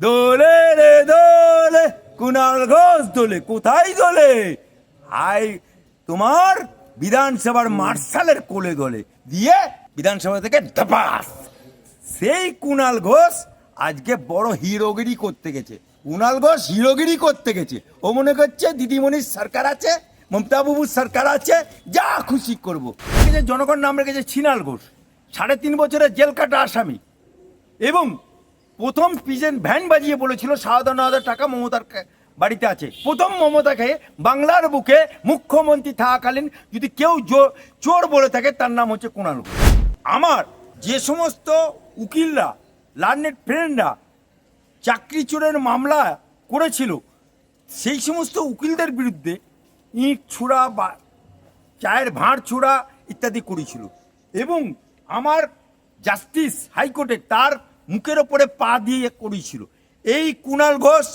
দোলে রে দোলে কুণাল ঘোষ দোলে, কোথায় দোলে? হাই তোমার বিধানসভার মার্শালের কোলে দোলে, দিয়ে বিধানসভা থেকে ধপাস। সেই কুণাল ঘোষ আজকে বড় হিরোগিরি করতে গেছে। কুণাল ঘোষ হিরোগিরি করতে গেছে। ও মনে করছে দিদিমণির সরকার আছে, মমতা বাবুর সরকার আছে, যা খুশি করবো। জনগণ নাম রেখেছে ছিনাল ঘোষ, 3.5 বছরের জেল কাটা আসামি, এবং প্রথম পিজেন ভ্যান বাজিয়ে বলেছিল 57,000 টাকা মমতার বাড়িতে আছে। প্রথম মমতাকে বাংলার বুকে মুখ্যমন্ত্রী থাকাকালীন যদি কেউ চোর বলে থাকে তার নাম হচ্ছে কুণাল ঘোষ। আমার যে সমস্ত উকিলরা, লার্নেড ফ্রেন্ডরা চাকরি চোরের মামলা করেছিল, সেই সমস্ত উকিলদের বিরুদ্ধে ইট ছুঁড়া বা চায়ের ভাঁড় ছুঁড়া ইত্যাদি করেছিল, এবং আমার জাস্টিস হাইকোর্টে তার মুখের ওপরে পা দিয়ে করেছিল। এই কুণাল ঘোষ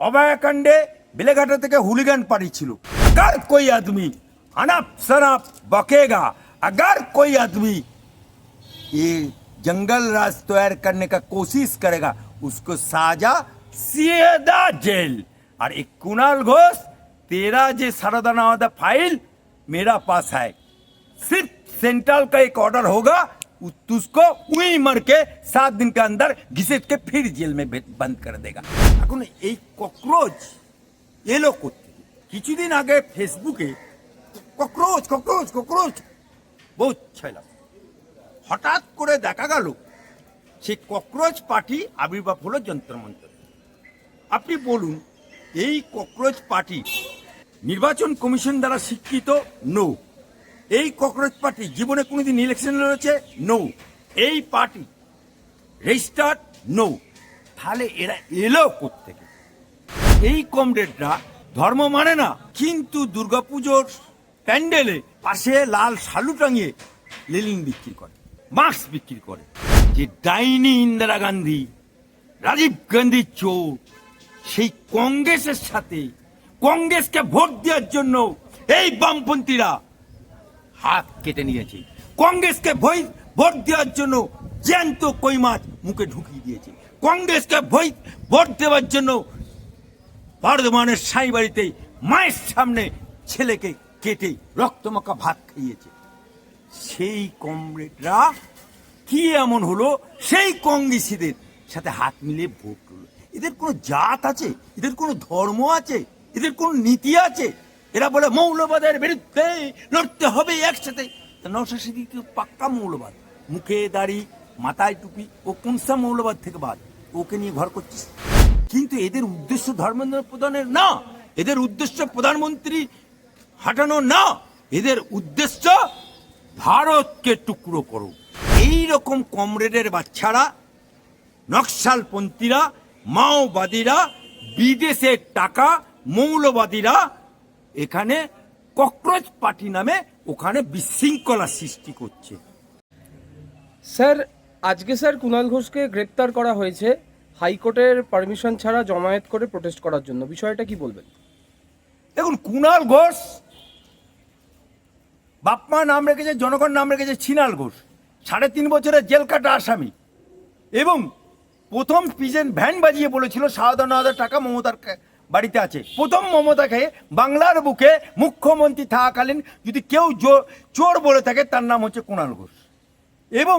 অভয়াকাণ্ডে বেলেঘাটা থেকে হুলিগান পাঠিয়েছিল। अगर कोई आदमी अनप शनप बकेगा, अगर कोई आदमी ये जंगल राज तैयार करने का कोशिश करेगा, उसको साजा सीधा जेल। और एक कुणाल घोष, तेरा जे सारादाना वादा फाइल मेरा पास है, सिर्फ सेंट्रल का एक ऑर्डर होगा, उसको वहीं मर के 7 दिन के अंदर घिसेट के फिर जेल में बंद कर देगा। এখন এই ককরোচ এলো করতে, কিছুদিন আগে ফেসবুকে ককরোচ ককরোচ ককরোচ বহুত ছিলাম, হঠাৎ করে দেখা গেল সেই ককরোচ পার্টি আবির্ভাব হলো যন্ত্রমন্ত্র। আপনি বলুন, এই ককরোচ পার্টি নির্বাচন কমিশন দ্বারা স্বীকৃত? নো। এই ককরোচ পার্টি জীবনে কোনোদিন ইলেকশন লড়েছে? নো। এই পার্টি রেজিস্টার্ড? নো। তাহলে এরা এলো কোত্থেকে? এই কমরেডরা ধর্ম মানে না, কিন্তু দুর্গাপুজোর প্যান্ডেলে পাশে লাল শালু টাঙিয়ে লেলিন বিক্রি করে, মাস্ক বিক্রি করে। যে ডাইনি ইন্দিরা গান্ধী, রাজীব গান্ধীর চোর, সেই কংগ্রেসের সাথে কংগ্রেসকে ভোট দেওয়ার জন্য এই বামপন্থীরা হাত কেটে নিয়েছে। কংগ্রেসকে ভোট দেওয়ার জন্য জ্যান্ত কই মাছ মুখে ঢুকিয়ে দিয়েছে। কংগ্রেসকে ভোট দেওয়ার জন্য বর্ধমানের সাই বাড়িতে মায়ের সামনে ছেলেকে কেটে রক্তমাখা ভাত খাইয়েছে। সেই কমরেডরা কি এমন হলো, সেই কংগ্রেসীদের সাথে হাত মিলিয়ে ভোট করলো। এদের কোনো জাত আছে? এদের কোনো ধর্ম আছে? এদের কোনো নীতি আছে? এরা বলে মৌলবাদের বিরুদ্ধে লড়তে হবে একসাথে। নওশাদ সিদ্দিকী পাক্কা মৌলবাদ, মুখে দাড়ি, মাথায় টুপি। ও কোনসা মৌলবাদ থেকে বাদ? ওকে নিয়ে ঘর করছিস। কিন্তু এদের উদ্দেশ্য ধর্মেন্দ্র প্রধানের না, এদের উদ্দেশ্য প্রধানমন্ত্রী হাঁটানো না, এদের উদ্দেশ্য ভারতকে টুকরো করো। এই রকম কমরেডের বাচ্চারা, নকশালপন্থীরা, মাওবাদীরা, বিদেশের টাকা মৌলবাদীরা এখানে ককরোচ পার্টি নামে ওখানে বিশৃঙ্খলা সৃষ্টি করছে। স্যার, আজকে স্যার কুণাল ঘোষকে গ্রেপ্তার করা হয়েছে হাইকোর্টের পারমিশন ছাড়া জমায়েত করে প্রোটেস্ট করার জন্য, বিষয়টা কি বলবেন? দেখুন, কুণাল ঘোষ বাপমা নাম রেখেছে, জনগণ নাম রেখেছে ছিনাল ঘোষ, 3.5 বছরের জেল কাটা আসামি, এবং প্রথম পিজেন ভ্যান বাজিয়ে বলেছিল 57,000 টাকা মমতার বাড়িতে আছে। প্রথম মমতাকে বাংলার বুকে মুখ্যমন্ত্রী থাকাকালীন যদি কেউ চোর বলে থাকে তার নাম হচ্ছে কুণাল ঘোষ। এবং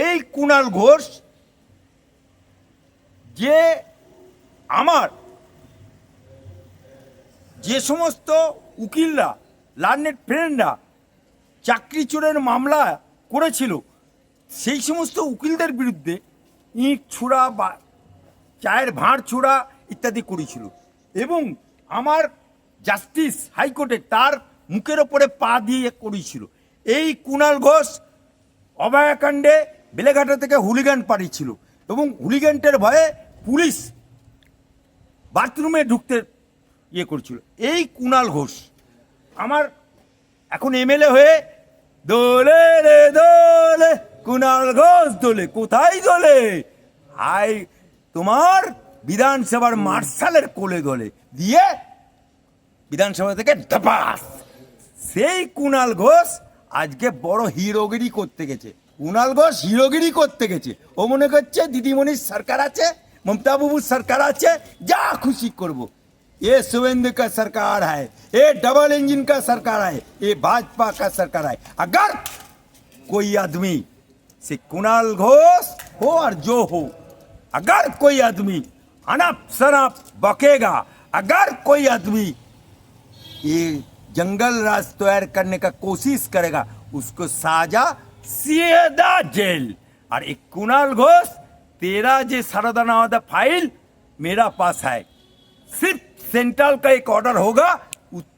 এই কুণাল ঘোষ যে আমার যে সমস্ত উকিলরা, লার্নেড ফ্রেন্ডরা চাকরি চোরের মামলা করেছিল, সেই সমস্ত উকিলদের বিরুদ্ধে ইট ছুঁড়া বা চায়ের ভাঁড় ছুঁড়া ইত্যাদি করেছিল, এবং আমার জাস্টিস হাইকোর্টে তার মুখের ওপরে পা দিয়ে করেছিল। এই কুণাল ঘোষ অভয়াকাণ্ডে বেলেঘাটা থেকে হুলিগান পাঠিয়েছিল, এবং হুলিগানটার ভয়ে পুলিশ বাথরুমে ঢুকতে করেছিল। এই কুণাল ঘোষ আমার এখন এমএলএ হয়ে দোলে রে দোলে কুণাল ঘোষ দোলে, কোথায় দোলে? হাই তোমার বিধানসভার মার্শালের কোলে দোলে, দিয়ে বিধানসভা থেকে ধপাস। সেই কুণাল ঘোষ আজকে বড় হিরোগিরি করতে গেছে। কুণাল ঘোষ হিরোগিরি করতে গেছে। ও মনে করছে দিদিমণির সরকার আছে, ममता बाबू सरकार আছে যা খুশি করব। ये शुभेंदु का सरकार है, ये डबल इंजन का सरकार है, ये भाजपा का सरकार है। अगर कोई आदमी से कुणाल घोष हो और जो हो, अगर कोई आदमी अनप शनप बकेगा, अगर कोई आदमी ये जंगल राज तैयार करने का कोशिश करेगा, उसको साजा सीधा जेल। और एक कुणाल घोष, तेरा जे सरदानावादा फाइल मेरा पास है, सिर्फ सेंट्रल का एक ऑर्डर होगा,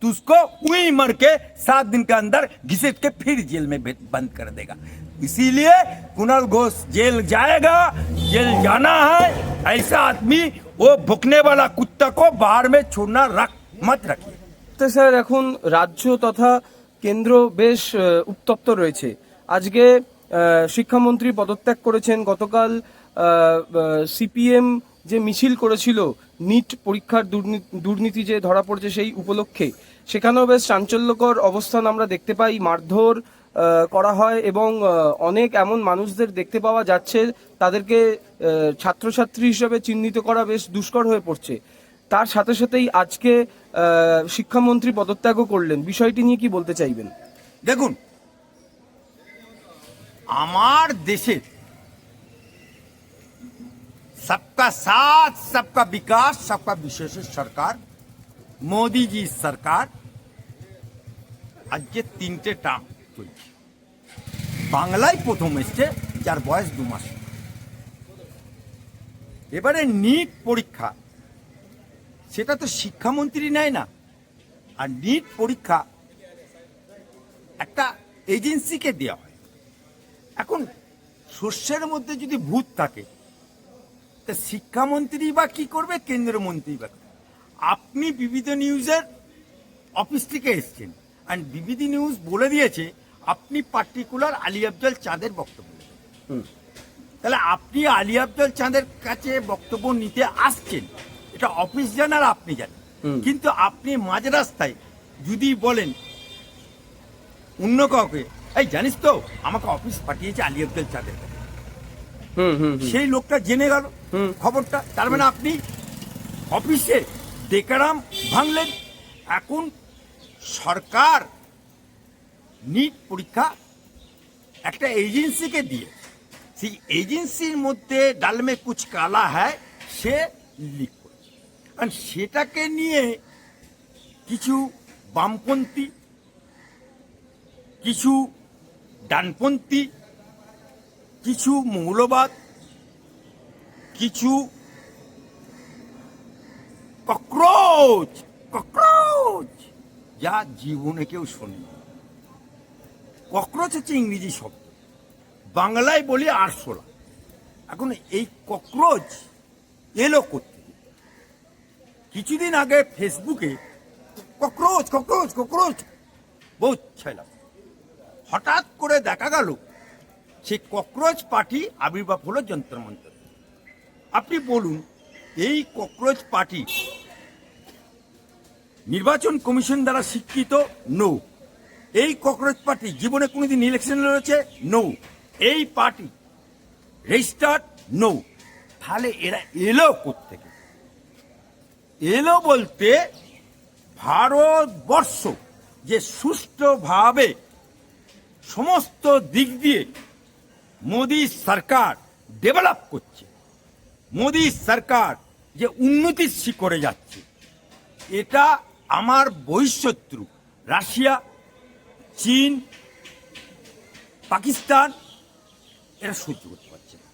उसको वहीं मर के 7 दिन के अंदर घिसेट के फिर जेल में बंद कर देगा। इसीलिए कुणाल घोष जेल जाएगा, जेल जाना है। ऐसा आदमी, वो भुकने वाला कुत्ता को बाहर में छोड़ना मत रखिए। তো স্যার এখন রাজ্য তথা কেন্দ্র বেশ উত্তপ্ত রয়েছে। আজকে শিক্ষামন্ত্রী পদত্যাগ করেছেন। গতকাল সিপিএম যে মিছিল করেছিল নিট পরীক্ষার দুর্নীতি যে ধরা পড়ছে সেই উপলক্ষে, সেখানেও বেশ চাঞ্চল্যকর অবস্থান আমরা দেখতে পাই। মারধর করা হয় এবং অনেক এমন মানুষদের দেখতে পাওয়া যাচ্ছে তাদেরকে ছাত্রছাত্রী হিসেবে চিহ্নিত করা বেশ দুষ্কর হয়ে পড়ছে। তার সাথে সাথেই আজকে শিক্ষামন্ত্রী পদত্যাগও করলেন। বিষয়টি নিয়ে কি বলতে চাইবেন? দেখুন, আমার দেশে सबका साथ, सबका विकास, सबका विशेष सरकार, मोदी जी सरकार আজকে 3টে টার্ম চলছে। বাংলায় প্রথম এসছে, যার বয়স 2 মাস। এবারে নিট পরীক্ষা, সেটা তো শিক্ষামন্ত্রী নেয় না। আর নিট পরীক্ষা একটা এজেন্সিকে দেওয়া হয়। এখন শস্যের মধ্যে যদি ভূত থাকে, তা শিক্ষামন্ত্রী বা কি করবে, কেন্দ্রীয় মন্ত্রী বা? আপনি বিবিধ নিউজের অফিস থেকে এসছেন, আর বিবিধ নিউজ বলে দিয়েছে আপনি পার্টিকুলার আলী আফজল চাঁদের বক্তব্য। তাহলে আপনি আলী আফজল চাঁদের কাছে বক্তব্য নিতে আসছেন, এটা অফিস জানার আপনি জানেন। কিন্তু আপনি মাঝ রাস্তায় যদি বলেন অন্য কাউকে, এই জানিস তো আমাকে অফিস পাঠিয়েছে আলী আফজল চাঁদের কাছে, সেই লোকটা জেনে গেল খবরটা, তার মানে আপনি অফিসে ডেকারাম ভাঙলেন। এখন সরকার নিট পরীক্ষা একটা এজেন্সিকে দিয়ে, সেই এজেন্সির মধ্যে ডালমে কুচ কালা হয়, সে লিক করে। কারণ সেটাকে নিয়ে কিছু বামপন্থী, কিছু ডানপন্থী, কিছু মৌলবাদ, কিছু ককরোচ, যা জীবনে কেউ শোনেনি। ককরোচ হচ্ছে ইংরেজি শব্দ, বাংলায় বলি আরশোলা। এখন এই ককরোচ এলো করতে, কিছুদিন আগে ফেসবুকে ককরোচ ককরোচ ককরোচ বহুত ছিলাম, হঠাৎ করে দেখা গেল সেই ককরোচ পার্টি আবির্ভাব হলো যন্ত্র মন্ত্র। আপনি বলুন, এই ককরোচ পার্টি নির্বাচন কমিশন দ্বারা স্বীকৃত? নো। এই ককরোচ পার্টি জীবনে কোনোদিন ইলেকশন লড়েছে? নো। এই পার্টি রেজিস্টার্ড? নো। তাহলে এরা এলো কোত্থেকে? এলো বলতে ভারতবর্ষ যে সুষ্ঠুভাবে সমস্ত দিক দিয়ে মোদী সরকার ডেভেলপ করছে, মোদী সরকার যে উন্নতির শিখরে যাচ্ছে, এটা আমার বহিঃশত্রু রাশিয়া, চীন, পাকিস্তান এরা সহ্য করতে পারছে না,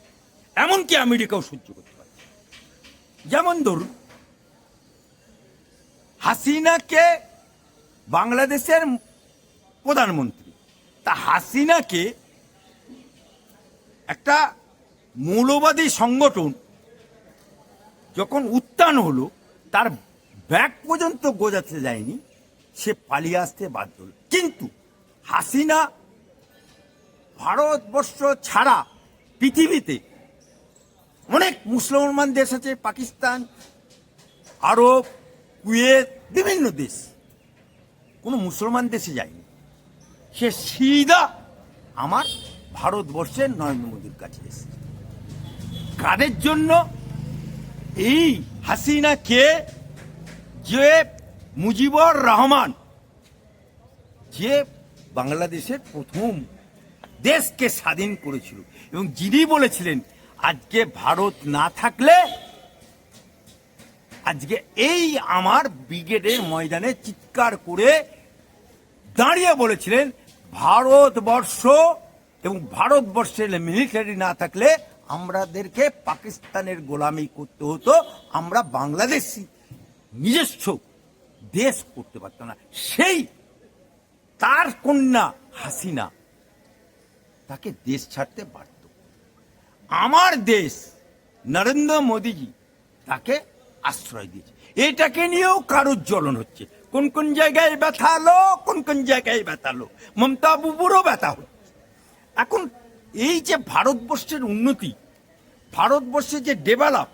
এমনকি আমেরিকাও সহ্য করতে পারছে। যেমন ধরুন, হাসিনাকে বাংলাদেশের প্রধানমন্ত্রী, তা হাসিনাকে একটা মৌলবাদী সংগঠন যখন উত্থান হলো, তার ব্যাগ পর্যন্ত গোজাতে যায়নি, সে পালিয়ে আসতে বাধ্য হল। কিন্তু হাসিনা ভারতবর্ষ ছাড়া পৃথিবীতে অনেক মুসলমান দেশ আছে, পাকিস্তান, আরব, কুয়েত, বিভিন্ন দেশ, কোনো মুসলমান দেশে যায়নি। সে সিধা আমার ভারতবর্ষের নরেন্দ্র মোদীর কাছে এসেছে। কাদের জন্য? এই হাসিনাকে যে মুজিবুর রহমান, যে বাংলাদেশের প্রথম দেশকে স্বাধীন করেছিল এবং যিনি বলেছিলেন আজকে ভারত না থাকলে, আজকে এই আমার ব্রিগেডের ময়দানে চিৎকার করে দাঁড়িয়ে বলেছিলেন ভারতবর্ষ এবং ভারতবর্ষের মিলিটারি না থাকলে আমাদেরকে পাকিস্তানের গোলামি করতে হতো, আমরা বাংলাদেশি নিজস্ব দেশ করতে পারতাম না। সেই তার কন্যা হাসিনা তাকে দেশ ছাড়তে পারত। আমার দেশ নরেন্দ্র মোদীজি তাকে আশ্রয় দিয়েছে। এটাকে নিয়েও কারোর জ্বলন হচ্ছে, কোন কোন জায়গায় ব্যথালো, কোন কোন জায়গায় ব্যথালো, মমতা বুবুরও ব্যথা হচ্ছে। এখন এই যে ভারতবর্ষের উন্নতি, ভারতবর্ষের যে ডেভেলপ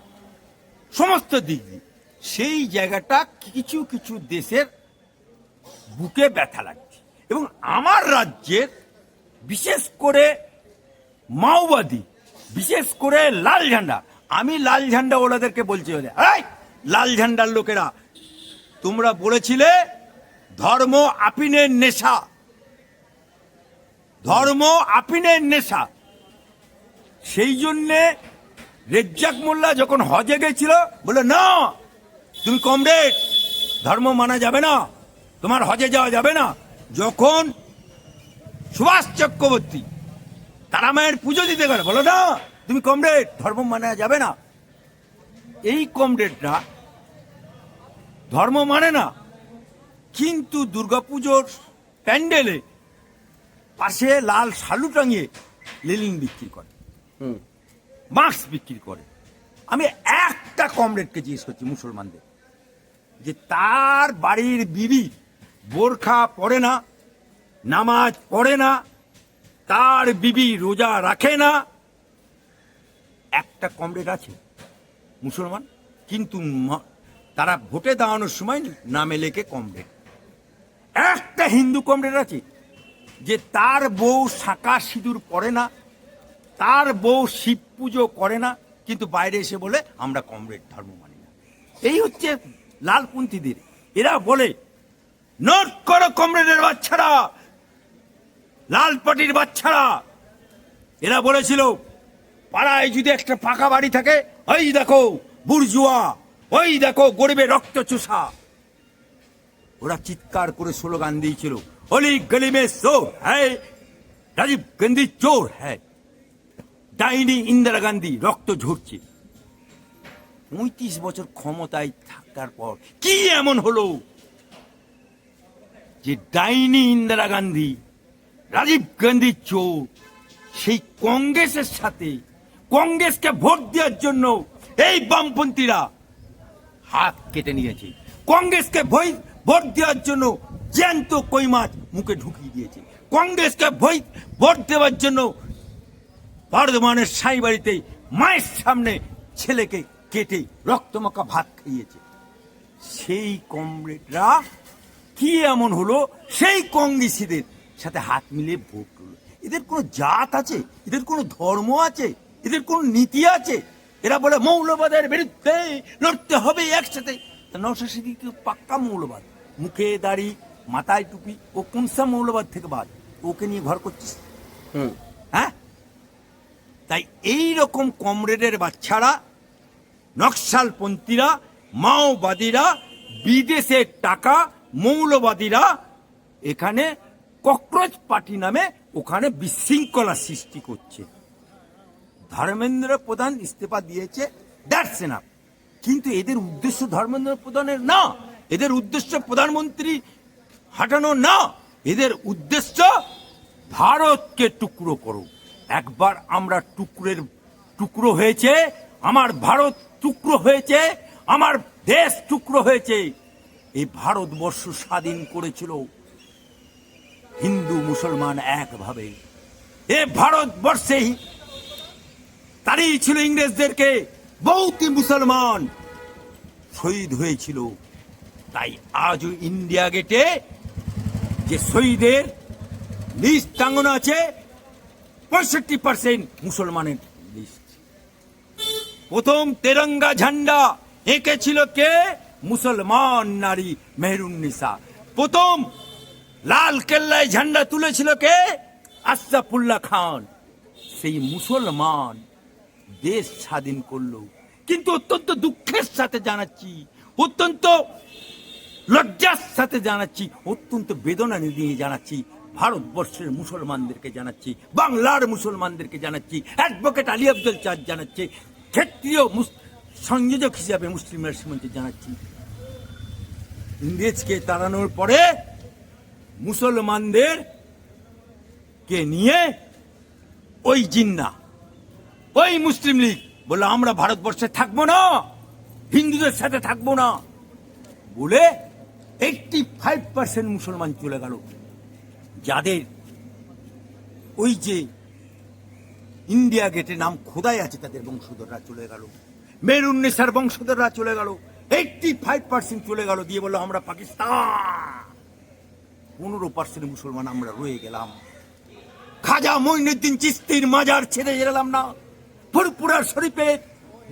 সমস্ত দিক দিয়ে, সেই জায়গাটা কিছু কিছু দেশের বুকে ব্যথা লাগছে। এবং আমার রাজ্যের বিশেষ করে মাওবাদী, বিশেষ করে লাল ঝান্ডা, আমি লাল ঝান্ডা ওনাদেরকে বলছি, এই লাল ঝান্ডার লোকেরা, তোমরা বলেছিলে ধর্ম আপিনের নেশা, ধর্ম আপিনের নেশা। সেই জন্যে রেজ্জাক মোল্লা যখন হজে গেছিল বলে না তুমি কমরেড, ধর্ম মানা যাবে না, তোমার হজে যাওয়া যাবে না। যখন সুভাষ চক্রবর্তী তারামায়ের পুজো দিতে গেল বলো না তুমি কমরেড, ধর্ম মানা যাবে না। এই কমরেডরা ধর্ম মানে না, কিন্তু দুর্গাপুজোর প্যান্ডেলে পাশে লাল শালু টাঙিয়ে লেলিন বিক্রি করে, মাস্ক বিক্রি করে। আমি একটা কমরেডকে জিজ্ঞেস করছি মুসলমানদের, যে তার বাড়ির বিবি বোরখা পরে না, নামাজ পড়ে না, তার বিবি রোজা রাখে না, একটা কমরেড আছে মুসলমান, কিন্তু তারা ভোটে দাঁড়ানোর সময় নামে লেখে কমরেড। একটা হিন্দু কমরেড আছে যে তার বউ শাঁকা সিঁদুর পরে না, তার বউ শিব পুজো করে না, কিন্তু বাইরে এসে বলে আমরা কমরেড, ধর্ম মানি না। এই হচ্ছে লালপন্থীদের। এরা বলে নোট করো কমরেডের বাচ্চারা, লাল পার্টির বাচ্চারা। এরা বলেছিল পাড়ায় যদি একটা পাকা বাড়ি থাকে, ওই দেখো বুর্জুয়া, ওই দেখো গরিবের রক্ত চুষা। ওরা চিৎকার করে স্লোগান দিয়েছিল অলি গলি মে চোর হ্যায়, রাজীব গান্ধী চোর হ্যায়, ডাইনি ইন্দিরা গান্ধী রক্ত ঝরছে। 35 বছর ক্ষমতায় থাকার পর কি এমন হলো যে ডাইনি ইন্দিরা গান্ধী, রাজীব গান্ধী চোর, সেই কংগ্রেসের সাথে, কংগ্রেসকে ভোট দেওয়ার জন্য এই বামপন্থীরা হাত কেটে নিয়েছে। কংগ্রেসকে ভোট দেওয়ার জন্য জ্যান্ত কই মাছ মুখে ঢুকিয়ে দিয়েছে। কংগ্রেসকে ভোট দেওয়ার জন্য বর্ধমানের সাই বাড়িতে মায়ের সামনে ছেলেকে কেটে রক্তমাখা ভাত খাইয়েছে। সেই কমরেডরা কি এমন হলো, সেই কংগ্রেসীদের সাথে হাত মিলিয়ে ভোট করলো। এদের কোনো জাত আছে? এদের কোনো ধর্ম আছে? এদের কোনো নীতি আছে? এরা বলে মৌলবাদের বিরুদ্ধে লড়তে হবে একসাথে। নওশাদ সিদ্দিকী পাক্কা মৌলবাদ, মুখে দাড়ি, মাথায় টুপি। ও কোনসা মৌলবাদ থেকে বাদ? ওকে নিয়ে ঘর করছিস? হ্যাঁ, তাই এই রকম কমরেডের বাচ্চারা, নকশালপন্থীরা, মাওবাদীরা, বিদেশের টাকা মৌলবাদীরা এখানে ককরোচ পার্টি নামে ওখানে বিশৃঙ্খলা সৃষ্টি করছে। ধর্মেন্দ্র প্রধান ইস্তফা দিয়েছে, দ্যাটস এনাফ। কিন্তু এদের উদ্দেশ্য ধর্মেন্দ্র প্রধানের না, এদের উদ্দেশ্য প্রধানমন্ত্রী হাঁটানো না, এদের উদ্দেশ্য ভারতকে টুকরো করো। একবার আমরা টুকরো হয়েছে, আমার ভারত টুকরো হয়েছে, আমার দেশ টুকরো হয়েছে। এই ভারতবর্ষ স্বাধীন করেছিল হিন্দু মুসলমান একভাবে। এ ভারতবর্ষে তাড়িয়েছিল ইংরেজদেরকে, বহুত মুসলমান শহীদ হয়েছিল। তাই আজও ইন্ডিয়া গেটে যে শহীদের লিস্ট টাঙানো আছে, 65% মুসলমানের লিস্ট। প্রথম তেরঙ্গা ঝান্ডা এঁকেছিল কে? মুসলমান নারী মেহেরুন্নিসা। প্রথম লাল কেল্লায় ঝান্ডা তুলেছিল কে? আশরাফুল্লাহ খান। সেই মুসলমান দেশ স্বাধীন করলো। কিন্তু অত্যন্ত দুঃখের সাথে জানাচ্ছি, অত্যন্ত লজ্জার সাথে জানাচ্ছি, অত্যন্ত বেদনা নিয়ে জানাচ্ছি, ভারতবর্ষের মুসলমানদেরকে জানাচ্ছি, বাংলার মুসলমানদেরকে জানাচ্ছি, অ্যাডভোকেট আলী আফজল চাঁদ জানাচ্ছে, ক্ষেত্রীয় সংযোজক হিসাবে মুসলিম রাষ্ট্রমন্ত্রী জানাচ্ছি, ইংরেজকে তাড়ানোর পরে মুসলমানদের কে নিয়ে ওই জিন্না, ওই মুসলিম লীগ বললো আমরা ভারতবর্ষে থাকবো না, হিন্দুদের সাথে থাকবো না বলে 85% মুসলমান চলে গেল। যাদের ওই যে ইন্ডিয়া গেটে নাম খোদাই আছে তাদের বংশধররা চলে গেল, মেহেরুন্নিসার বংশধররা চলে গেল, 85% চলে গেল, দিয়ে বললো আমরা পাকিস্তান। 15% মুসলমান আমরা রয়ে গেলাম। খাজা মঈনুদ্দিন চিশতির মাজার ছেড়ে গেলাম না, ফুরপুরা শরীফের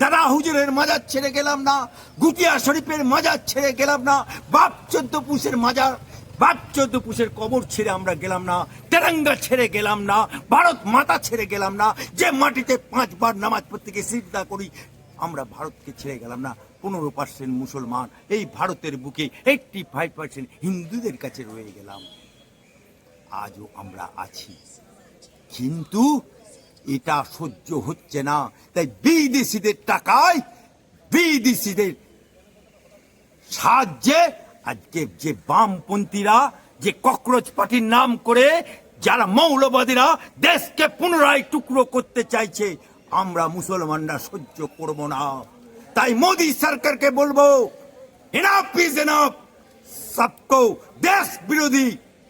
দাদা হুজুরের মাজার ছেড়ে গেলাম না, গুটিয়া শরীফের মাজার ছেড়ে গেলাম না, বাপ 14 পুষের মাজার, বাপ 14 পুষের কবর ছেড়ে আমরা গেলাম না, তেরঙ্গা ছেড়ে গেলাম না, ভারত মাতা ছেড়ে গেলাম না, যে মাটিতে 5 বার নামাজ পড়তে গিয়ে সিজদা করি আমরা ভারতকে ছেড়ে গেলাম না। 15% মুসলমান এই ভারতের বুকে, 85% হিন্দুদের কাছে রয়ে গেলাম। আজও আমরা আছি, কিন্তু এটা সহ্য হচ্ছে না। তাই বিদেশিদের টাকায়, বিদেশিদের সাহায্যে আজকে যে বামপন্থীরা, যে ককরোচ পার্টির নাম করে যারা মৌলবাদীরা দেশকে পুনরায় টুকরো করতে চাইছে, আমরা মুসলমানরা সহ্য করব না। তাই মোদী সরকারকে বলবো, এনাফ ইজ এনাফ, सबको देश विरोधी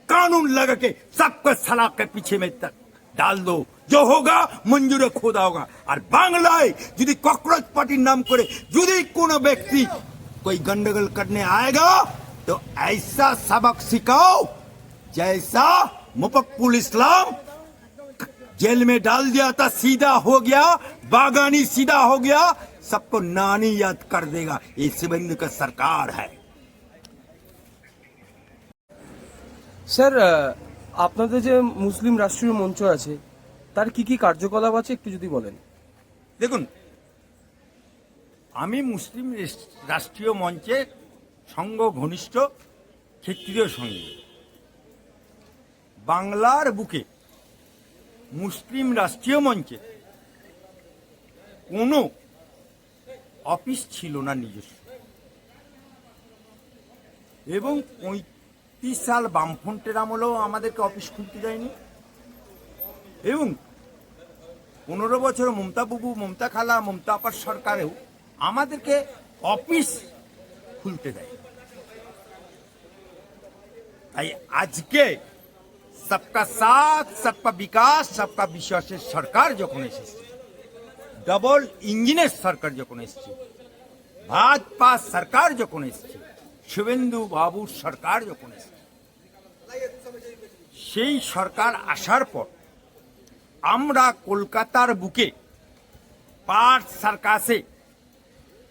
कानून लगा के सबको सलाह के पीछे में तक डाल दो, जो होगा मंजूर खुदा होगा। और बांग्लाয় যদি ককরোচ পার্টির নাম করে যদি কোনো ব্যক্তি कोई गंडगोल करने आएगा तो ऐसा सबक सिखाओ जैसा मुफक्कुल इस्लाम जेल में डाल दिया था, सीधा हो गया, बागानी सीधा हो गया, सबको नानी याद कर देगा। ये शिवेंद्र का सरकार है। স্যার, আপনাদের যে মুসলিম রাষ্ট্রীয় মঞ্চ আছে তার কি কি কার্যকলাপ আছে একটু যদি বলেন। দেখুন, আমি মুসলিম রাষ্ট্রীয় মঞ্চের সঙ্গ ঘনিষ্ঠ ক্ষেত্রীয় সঙ্গে, বাংলার বুকে মুসলিম রাষ্ট্রীয় মঞ্চে কোনো অফিস ছিল না নিজস্ব, এবং 35 সাল বামফ্রন্টের আমলেও আমাদেরকে অফিস খুলতে দেয়নি, এবং 15 বছর মমতা বাবু, মমতা খালা, মমতা আপার সরকারেও আমাদেরকে অফিস খুলতে দেয়। তাই আজকে সবকা সাথ, সবকা বিকাশ, সবকা বিশ্বাসের সরকার যখন এসেছে, ডবল ইঞ্জিনের সরকার যখন এসেছে, ভাজপা সরকার যখন এসেছে, শুভেন্দু বাবুর সরকার যখন এসেছে, সেই সরকার আসার পর আমরা কলকাতার বুকে পার্ক সার্কাসে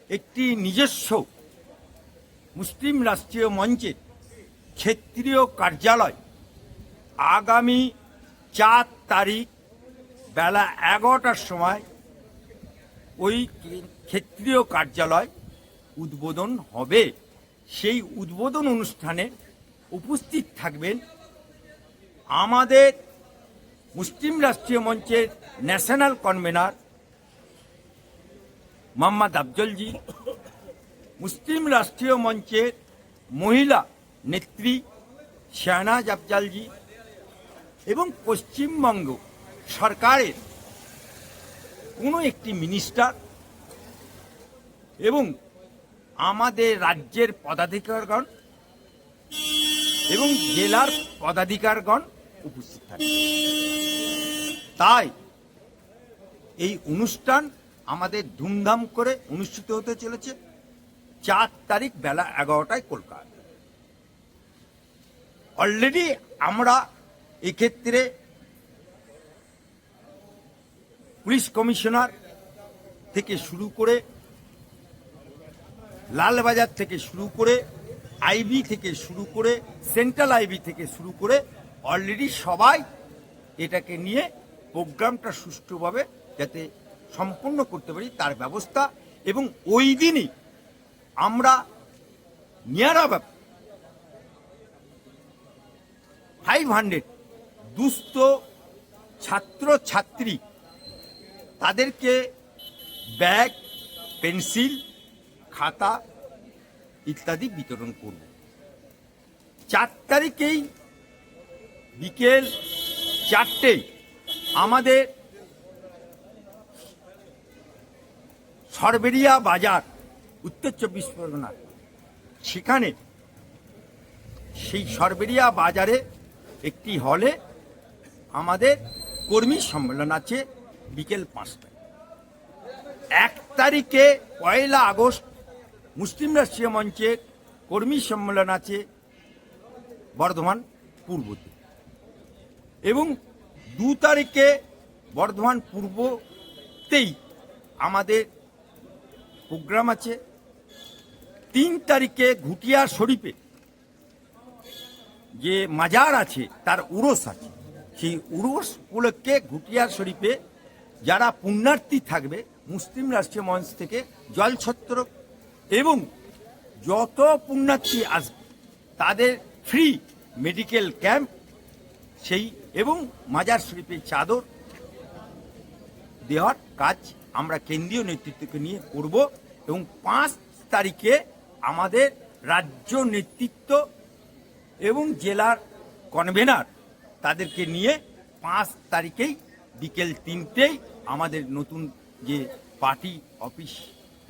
একটি নিজস্ব মুসলিম রাষ্ট্রীয় মঞ্চের ক্ষেত্রীয় কার্যালয় আগামী 4 তারিখ বেলা 11টার সময় ওই ক্ষেত্রীয় কার্যালয় উদ্বোধন হবে। সেই উদ্বোধন অনুষ্ঠানে উপস্থিত থাকবেন আমাদের মুসলিম রাষ্ট্রীয় মঞ্চের ন্যাশনাল কনভেনার মোহাম্মদ আফজলজি, মুসলিম রাষ্ট্রীয় মঞ্চের মহিলা নেত্রী শাহনাজ আফজালজি, এবং পশ্চিমবঙ্গ সরকারের কোনো একটি মিনিস্টার এবং আমাদের রাজ্যের পদাধিকারগণ এবং জেলার পদাধিকারগণ উপস্থিত থাকবে। তাই এই অনুষ্ঠান আমাদের ধুমধাম করে অনুষ্ঠিত হতে চলেছে 4 তারিখ বেলা 11টায় কলকাতা। অলরেডি আমরা এক্ষেত্রে পুলিশ কমিশনার থেকে শুরু করে, লালবাজার থেকে শুরু করে, আইবি থেকে শুরু করে, সেন্ট্রাল আইবি থেকে শুরু করে অলরেডি সবাই এটাকে নিয়ে প্রোগ্রামটা সুষ্ঠুভাবে যাতে সম্পন্ন করতে পারি তার ব্যবস্থা। এবং ওই দিনই আমরা নিয়ার 500 দুস্থ ছাত্র ছাত্রী তাদেরকে ব্যাগ, পেন্সিল, খাতা ইত্যাদি বিতরণ করব। 4 তারিখেই বিকেল 4টেই আমাদের সরবেরিয়া বাজার, উত্তর 24 পরগনা, সেখানে সেই সরবেরিয়া বাজারে একটি হলে আমাদের কর্মী সম্মেলন আছে বিকেল 5টায়। 1 তারিখে 1 আগস্ট মুসলিম রাষ্ট্রীয় মঞ্চের কর্মী সম্মেলন আছে বর্ধমান পূর্বতে, এবং 2 তারিখে বর্ধমান পূর্বতেই আমাদের প্রোগ্রাম আছে। 3 তারিখে ঘুটিয়া শরীফে যে মাজার আছে তার উরস আছে, সেই উরস উপলক্ষে ঘুটিয়া শরীফে যারা পুণ্যার্থী থাকবে মুসলিম রাষ্ট্রীয় মঞ্চ থেকে জলছত্র এবং যত পুণ্যার্থী আসবে তাদের ফ্রি মেডিকেল ক্যাম্প সেই এবং মাজার শরীফের চাদর দেওয়ার কাজ আমরা কেন্দ্রীয় নেতৃত্বকে নিয়ে করব। এবং 5 তারিখে আমাদের রাজ্য নেতৃত্ব এবং জেলার কনভেনার তাদেরকে নিয়ে 5 তারিখেই বিকেল 3টেই আমাদের নতুন যে পার্টি অফিস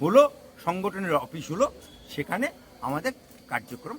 হলো, সংগঠনের অফিস হলো, সেখানে আমাদের কার্যক্রম